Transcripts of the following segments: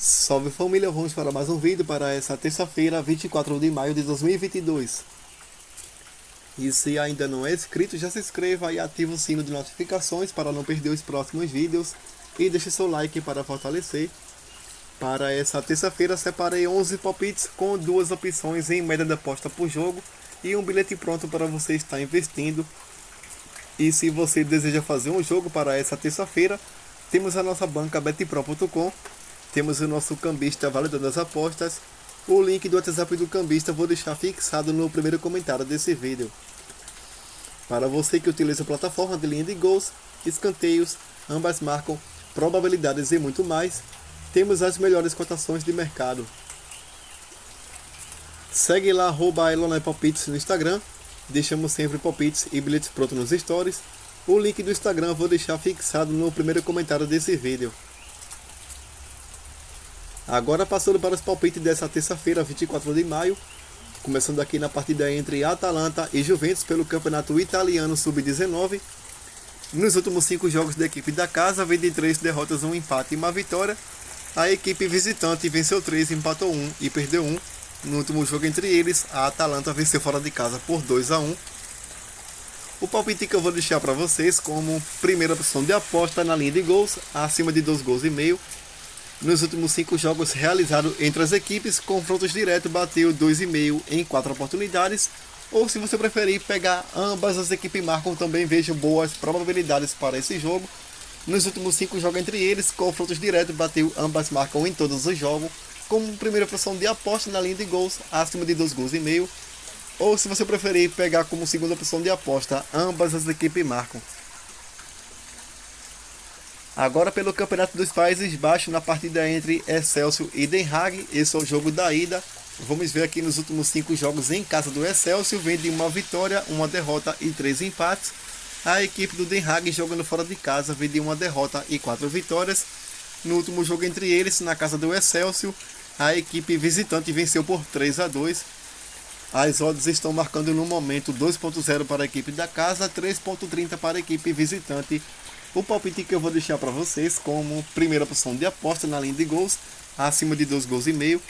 Salve família, vamos para mais um vídeo para essa terça-feira, 24 de maio de 2022. E se ainda não é inscrito, já se inscreva e ative o sino de notificações para não perder os próximos vídeos. E deixe seu like para fortalecer. Para essa terça-feira separei 11 palpites com duas opções em média de aposta por jogo e um bilhete pronto para você estar investindo. E se você deseja fazer um jogo para essa terça-feira, temos a nossa banca betpro.com. Temos o nosso cambista validando as apostas. O link do WhatsApp do cambista vou deixar fixado no primeiro comentário desse vídeo. Para você que utiliza a plataforma de linha de gols, escanteios, ambas marcam, probabilidades e muito mais, temos as melhores cotações de mercado. Segue lá @elonepalpites no Instagram. Deixamos sempre palpites e bilhetes prontos nos stories. O link do Instagram vou deixar fixado no primeiro comentário desse vídeo. Agora passando para os palpites dessa terça-feira, 24 de maio, começando aqui na partida entre Atalanta e Juventus pelo Campeonato Italiano Sub-19. Nos últimos 5 jogos da equipe da casa, vem de 3 derrotas, um empate e uma vitória. A equipe visitante venceu 3, empatou 1 e perdeu 1. No último jogo entre eles, a Atalanta venceu fora de casa por 2-1. O palpite que eu vou deixar para vocês como primeira opção de aposta na linha de gols, acima de 2 gols e meio. Nos últimos 5 jogos realizados entre as equipes, confrontos diretos bateu 2,5 em 4 oportunidades. Ou se você preferir pegar ambas as equipes marcam, também vejo boas probabilidades para esse jogo. Nos últimos 5 jogos entre eles, confrontos diretos bateu ambas marcam em todos os jogos. Como primeira opção de aposta na linha de gols, acima de 2 gols e meio. Ou se você preferir pegar como segunda opção de aposta, ambas as equipes marcam. Agora pelo Campeonato dos Países Baixos, na partida entre Excelsior e Den Haag, esse é o jogo da ida. Vamos ver aqui nos últimos 5 jogos em casa do Excelsior, vem de uma vitória, uma derrota e 3 empates. A equipe do Den Haag jogando fora de casa, vem de uma derrota e 4 vitórias. No último jogo entre eles, na casa do Excelsior, a equipe visitante venceu por 3-2. As odds estão marcando no momento 2.0 para a equipe da casa, 3.30 para a equipe visitante. O palpite que eu vou deixar para vocês como primeira opção de aposta na linha de gols, acima de 2 gols e meio.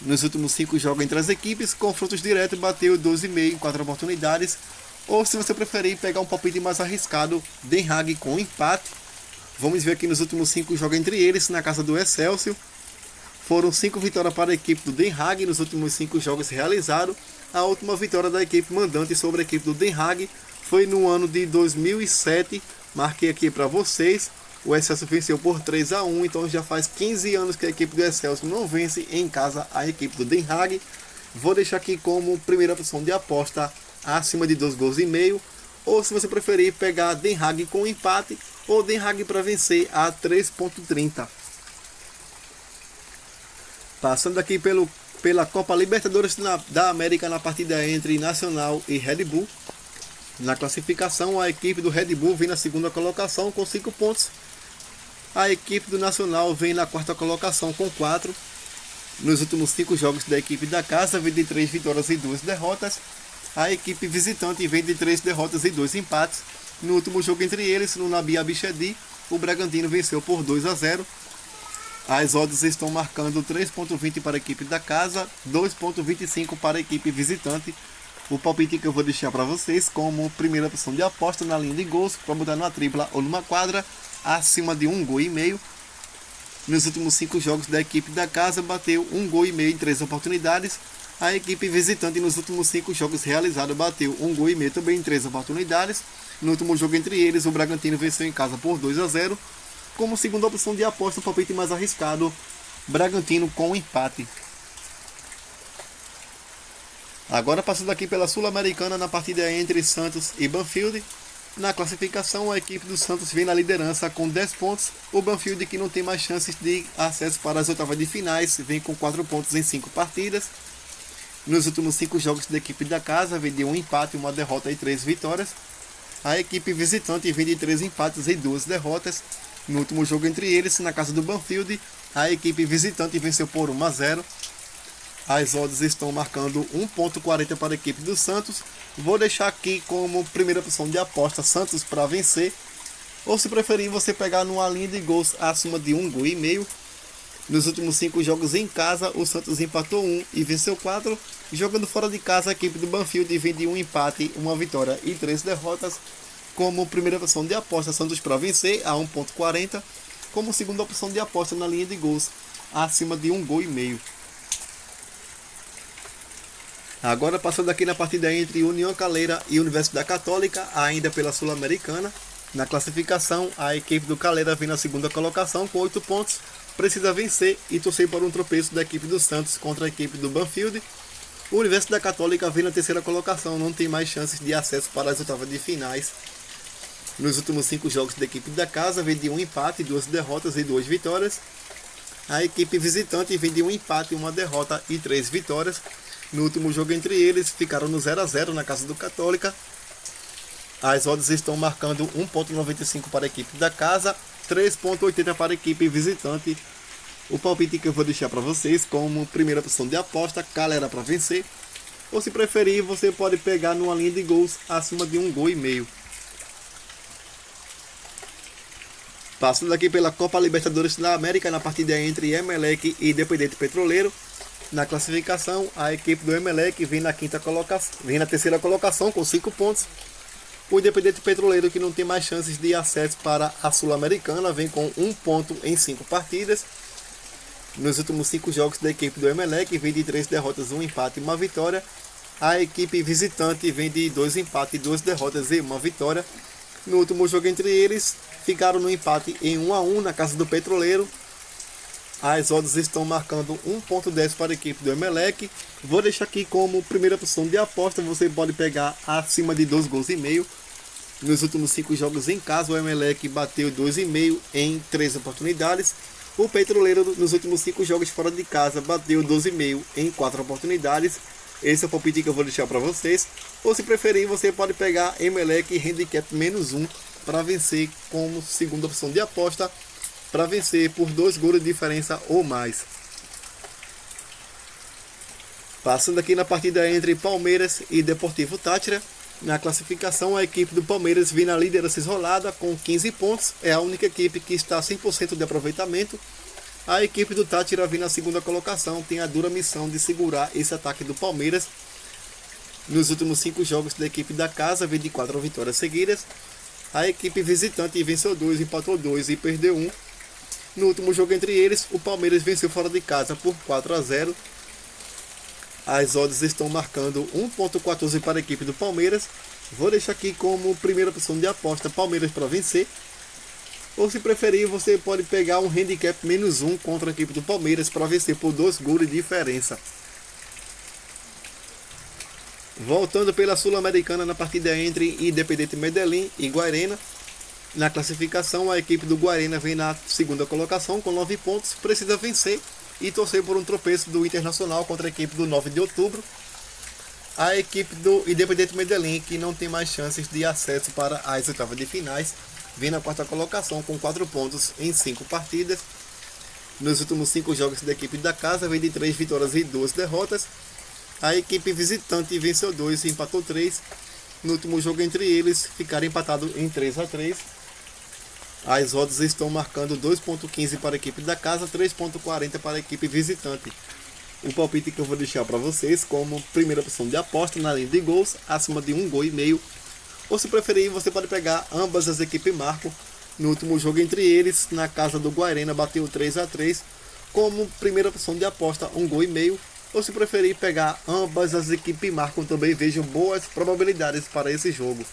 Nos últimos 5 jogos entre as equipes, confrontos diretos bateu 2,5 em 4 oportunidades. Ou se você preferir pegar um palpite mais arriscado, Den Haag com empate. Vamos ver aqui nos últimos 5 jogos entre eles, na casa do Excelsior. Foram 5 vitórias para a equipe do Den Haag nos últimos 5 jogos realizados. A última vitória da equipe mandante sobre a equipe do Den Haag foi no ano de 2007. Marquei aqui para vocês. O Excelsior venceu por 3-1, então já faz 15 anos que a equipe do Excelsior não vence em casa a equipe do Den Haag. Vou deixar aqui como primeira opção de aposta acima de 2 gols e meio. Ou se você preferir pegar Den Haag com empate ou Den Haag para vencer a 3.30. Passando aqui pela Copa Libertadores da América na partida entre Nacional e Red Bull. Na classificação, a equipe do Red Bull vem na segunda colocação com 5 pontos. A equipe do Nacional vem na quarta colocação com 4. Nos últimos 5 jogos da equipe da casa, vem de 3 vitórias e 2 derrotas. A equipe visitante vem de 3 derrotas e 2 empates. No último jogo entre eles, no Nabi Abichedi, o Bragantino venceu por 2-0. As odds estão marcando 3.20 para a equipe da casa, 2.25 para a equipe visitante. O palpite que eu vou deixar para vocês como primeira opção de aposta na linha de gols, para botar numa tripla ou numa quadra, acima de 1 gol e meio. Nos últimos 5 jogos da equipe da casa, bateu 1 gol e meio em 3 oportunidades. A equipe visitante nos últimos 5 jogos realizados bateu 1 gol e meio também em 3 oportunidades. No último jogo entre eles, o Bragantino venceu em casa por 2-0. Como segunda opção de aposta, o palpite mais arriscado, Bragantino com empate. Agora passando aqui pela Sul-Americana na partida entre Santos e Banfield. Na classificação, a equipe do Santos vem na liderança com 10 pontos. O Banfield, que não tem mais chances de acesso para as oitavas de finais, vem com 4 pontos em 5 partidas. Nos últimos 5 jogos da equipe da casa, vem de 1 empate, 1 derrota e 3 vitórias. A equipe visitante vem de 3 empates e 2 derrotas. No último jogo entre eles, na casa do Banfield, a equipe visitante venceu por 1-0. As odds estão marcando 1.40 para a equipe do Santos. Vou deixar aqui como primeira opção de aposta Santos para vencer. Ou se preferir, você pegar numa linha de gols acima de 1 gol e meio. Nos últimos 5 jogos em casa, o Santos empatou 1 e venceu 4. Jogando fora de casa, a equipe do Banfield vem de um empate, uma vitória e 3 derrotas. Como primeira opção de aposta, Santos para vencer a 1,40. Como segunda opção de aposta na linha de gols, acima de 1,5 gol. Agora passando aqui na partida entre União Calera e Universidade Católica, ainda pela Sul-Americana. Na classificação, a equipe do Calera vem na segunda colocação com 8 pontos. Precisa vencer e torcer para um tropeço da equipe do Santos contra a equipe do Banfield. O Universidade Católica vem na terceira colocação, não tem mais chances de acesso para as oitavas de finais. Nos últimos 5 jogos da equipe da casa, vem de um empate, 2 derrotas e 2 vitórias. A equipe visitante vem de um empate, 1 derrota e 3 vitórias. No último jogo entre eles, ficaram no 0 a 0 na casa do Católica. As odds estão marcando 1,95 para a equipe da casa, 3,80 para a equipe visitante. O palpite que eu vou deixar para vocês como primeira opção de aposta, Calera para vencer. Ou se preferir, você pode pegar numa linha de gols acima de 1,5 gol. Passando aqui pela Copa Libertadores da América, na partida entre Emelec e Independente Petroleiro. Na classificação, a equipe do Emelec vem na terceira colocação com 5 pontos. O Independente Petroleiro, que não tem mais chances de acesso para a Sul-Americana, vem com 1 ponto em 5 partidas. Nos últimos 5 jogos da equipe do Emelec, vem de 3 derrotas, 1 empate e 1 vitória. A equipe visitante vem de 2 empates, 2 derrotas e 1 vitória. No último jogo entre eles, ficaram no empate em 1 a 1 na casa do Petroleiro. As odds estão marcando 1,10 para a equipe do Emelec. Vou deixar aqui como primeira opção de aposta. Você pode pegar acima de 2,5 gols. Nos últimos 5 jogos em casa, o Emelec bateu 2,5 em 3 oportunidades. O Petroleiro, nos últimos 5 jogos fora de casa, bateu 12,5 em 4 oportunidades. Esse é o palpite que eu vou deixar para vocês. Ou se preferir, você pode pegar Emelec handicap -1 para vencer como segunda opção de aposta. Para vencer por 2 gols de diferença ou mais. Passando aqui na partida entre Palmeiras e Deportivo Táchira. Na classificação, a equipe do Palmeiras vem na liderança isolada com 15 pontos. É a única equipe que está 100% de aproveitamento. A equipe do Táchira vem na segunda colocação. Tem a dura missão de segurar esse ataque do Palmeiras. Nos últimos 5 jogos da equipe da casa, vem de 4 vitórias seguidas. A equipe visitante venceu 2, empatou 2 e perdeu 1. No último jogo entre eles, o Palmeiras venceu fora de casa por 4 a 0. As odds estão marcando 1,14 para a equipe do Palmeiras. Vou deixar aqui como primeira opção de aposta Palmeiras para vencer. Ou se preferir, você pode pegar um handicap -1 contra a equipe do Palmeiras para vencer por 2 gols de diferença. Voltando pela Sul-Americana na partida entre Independente Medellín e Guarena. Na classificação, a equipe do Guarena vem na segunda colocação com 9 pontos, precisa vencer e torcer por um tropeço do Internacional contra a equipe do 9 de outubro. A equipe do Independente Medellín, que não tem mais chances de acesso para as oitavas de finais, vem na quarta colocação com 4 pontos em 5 partidas. Nos últimos 5 jogos da equipe da casa, vem de 3 vitórias e 2 derrotas. A equipe visitante venceu 2 e empatou 3. No último jogo entre eles, ficaram empatados em 3 a 3. As odds estão marcando 2,15 para a equipe da casa, 3,40 para a equipe visitante. O palpite que eu vou deixar para vocês como primeira opção de aposta na linha de gols, acima de 1,5 gol. Ou se preferir, você pode pegar ambas as equipes marcam. No último jogo entre eles, na casa do Guarena, bateu 3 a 3. Como primeira opção de aposta, 1,5 gol. Ou se preferir, pegar ambas as equipes marcam, também vejam boas probabilidades para esse jogo.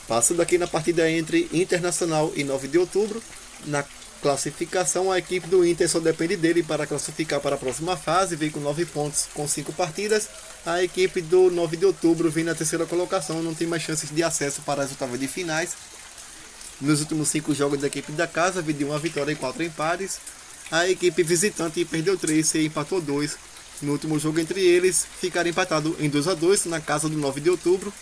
Passando aqui na partida entre Internacional e 9 de outubro. Na classificação, a equipe do Inter só depende dele para classificar para a próxima fase. Vem com 9 pontos com 5 partidas. A equipe do 9 de outubro vem na terceira colocação. Não tem mais chances de acesso para as oitavas de finais. Nos últimos 5 jogos da equipe da casa, vem de 1 vitória e 4 empates. A equipe visitante perdeu 3 e empatou 2. No último jogo entre eles, ficaram empatados em 2 a 2 na casa do 9 de outubro.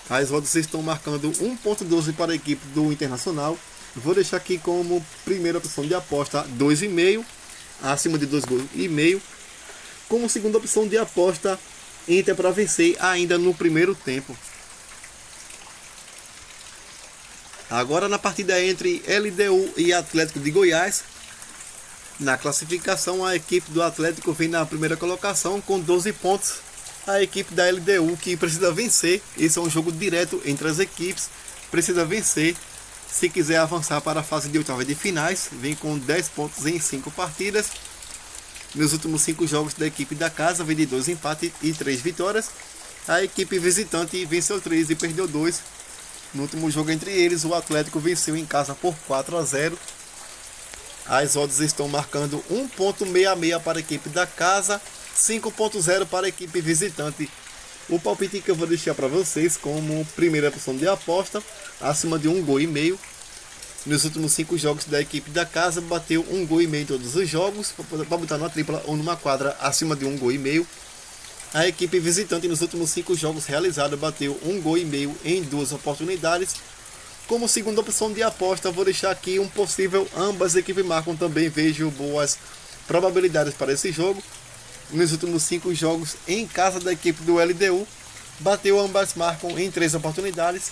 As odds estão marcando 1,12 para a equipe do Internacional. Vou deixar aqui como primeira opção de aposta 2,5, acima de 2,5 gols. Como segunda opção de aposta, Inter para vencer ainda no primeiro tempo. Agora na partida entre LDU e Atlético de Goiás. Na classificação, a equipe do Atlético vem na primeira colocação com 12 pontos. A equipe da LDU, que precisa vencer, esse é um jogo direto entre as equipes, precisa vencer se quiser avançar para a fase de oitavas de finais. Vem com 10 pontos em 5 partidas. Nos últimos 5 jogos da equipe da casa, vem de 2 empates e 3 vitórias. A equipe visitante venceu 3 e perdeu 2. No último jogo entre eles, o Atlético venceu em casa por 4-0. As odds estão marcando 1,66 para a equipe da casa, 5,0 para a equipe visitante. O palpite que eu vou deixar para vocês como primeira opção de aposta, acima de 1,5 gol. Nos últimos 5 jogos da equipe da casa, bateu 1,5 gol em todos os jogos, para botar numa tripla ou numa quadra acima de 1,5 gol. A equipe visitante nos últimos 5 jogos realizados bateu 1,5 gol em 2 oportunidades. Como segunda opção de aposta, vou deixar aqui um possível ambas equipes marcam. Também vejo boas probabilidades para esse jogo. Nos últimos 5 jogos em casa da equipe do LDU, bateu ambas marcam em 3 oportunidades.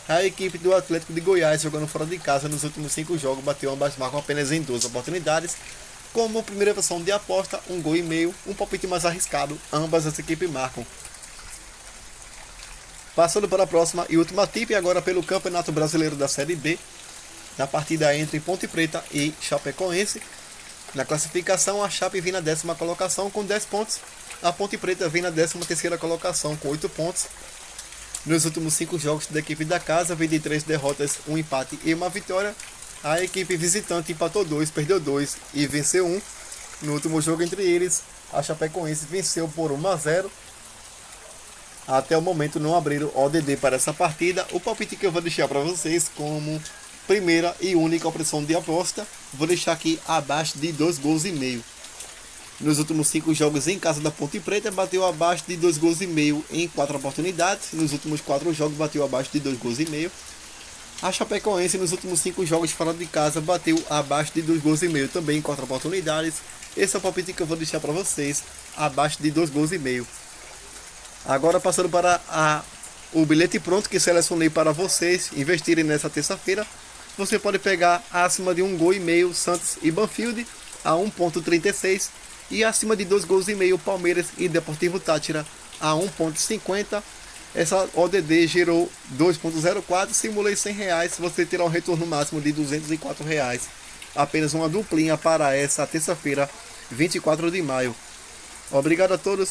A equipe do Atlético de Goiás, jogando fora de casa nos últimos 5 jogos, bateu ambas marcam apenas em 2 oportunidades. Como primeira opção de aposta, 1,5 gol, um palpite mais arriscado, ambas as equipes marcam. Passando para a próxima e última tip, agora pelo Campeonato Brasileiro da Série B, na partida entre Ponte Preta e Chapecoense. Na classificação, a Chape vem na 10ª colocação com 10 pontos, a Ponte Preta vem na 13ª colocação com 8 pontos. Nos últimos 5 jogos da equipe da casa, vem de 3 derrotas, 1 empate e 1 vitória. A equipe visitante empatou 2, perdeu 2 e venceu 1. No último jogo entre eles, a Chapecoense venceu por 1-0. Até o momento não abriram ODD para essa partida. O palpite que eu vou deixar para vocês como primeira e única opção de aposta, vou deixar aqui abaixo de 2,5 gols. Nos últimos 5 jogos em casa da Ponte Preta, bateu abaixo de 2,5 gols em 4 oportunidades. Nos últimos 4 jogos bateu abaixo de 2,5 gols. A Chapecoense nos últimos 5 jogos fora de casa bateu abaixo de 2,5 gols também em 4 oportunidades. Esse é o palpite que eu vou deixar para vocês, abaixo de 2,5 gols. Agora passando para o bilhete pronto que selecionei para vocês investirem nessa terça-feira. Você pode pegar acima de 1,5 gol Santos e Banfield a 1,36 e acima de 2,5 gols Palmeiras e Deportivo Táchira a 1,50. Essa ODD gerou 2,04, simulei R$100, você terá um retorno máximo de R$204. Apenas uma duplinha para essa terça-feira, 24 de maio. Obrigado a todos.